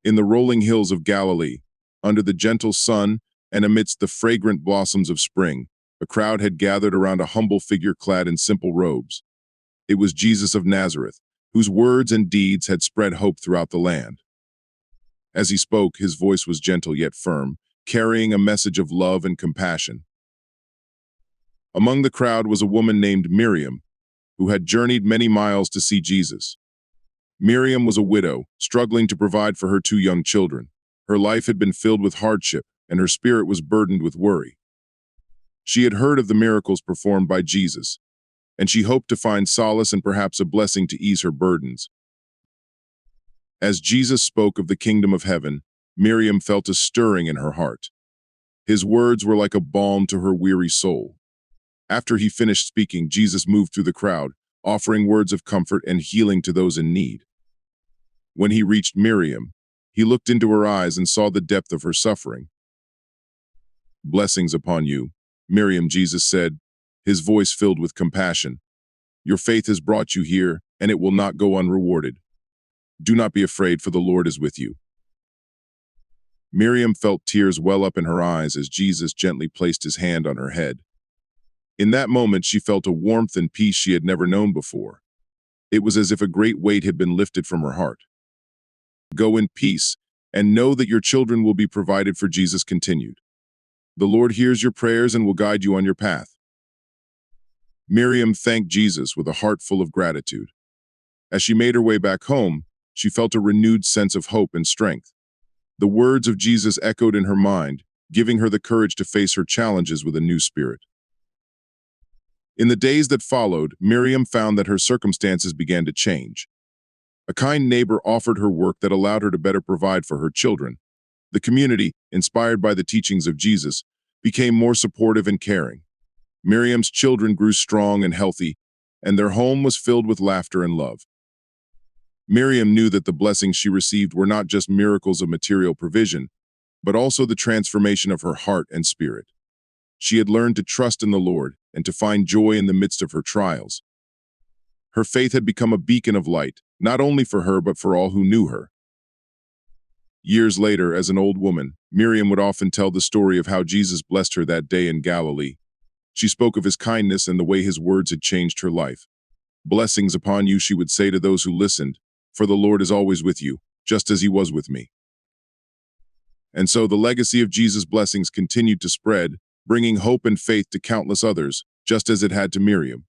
In the rolling hills of Galilee, under the gentle sun and amidst the fragrant blossoms of spring, a crowd had gathered around a humble figure clad in simple robes. It was Jesus of Nazareth, whose words and deeds had spread hope throughout the land. As he spoke, his voice was gentle yet firm, carrying a message of love and compassion. Among the crowd was a woman named Miriam, who had journeyed many miles to see Jesus. Miriam was a widow, struggling to provide for her two young children. Her life had been filled with hardship, and her spirit was burdened with worry. She had heard of the miracles performed by Jesus, and she hoped to find solace and perhaps a blessing to ease her burdens. As Jesus spoke of the kingdom of heaven, Miriam felt a stirring in her heart. His words were like a balm to her weary soul. After he finished speaking, Jesus moved through the crowd, offering words of comfort and healing to those in need. When he reached Miriam, he looked into her eyes and saw the depth of her suffering. "Blessings upon you, Miriam," Jesus said, his voice filled with compassion. "Your faith has brought you here, and it will not go unrewarded. Do not be afraid, for the Lord is with you." Miriam felt tears well up in her eyes as Jesus gently placed his hand on her head. In that moment, she felt a warmth and peace she had never known before. It was as if a great weight had been lifted from her heart. "Go in peace, and know that your children will be provided for," Jesus continued. "The Lord hears your prayers and will guide you on your path." Miriam thanked Jesus with a heart full of gratitude. As she made her way back home, she felt a renewed sense of hope and strength. The words of Jesus echoed in her mind, giving her the courage to face her challenges with a new spirit. In the days that followed, Miriam found that her circumstances began to change. A kind neighbor offered her work that allowed her to better provide for her children. The community, inspired by the teachings of Jesus, became more supportive and caring. Miriam's children grew strong and healthy, and their home was filled with laughter and love. Miriam knew that the blessings she received were not just miracles of material provision, but also the transformation of her heart and spirit. She had learned to trust in the Lord and to find joy in the midst of her trials. Her faith had become a beacon of light, not only for her but for all who knew her. Years later, as an old woman, Miriam would often tell the story of how Jesus blessed her that day in Galilee. She spoke of his kindness and the way his words had changed her life. "Blessings upon you," she would say to those who listened, "for the Lord is always with you, just as he was with me." And so the legacy of Jesus' blessings continued to spread, bringing hope and faith to countless others, just as it had to Miriam.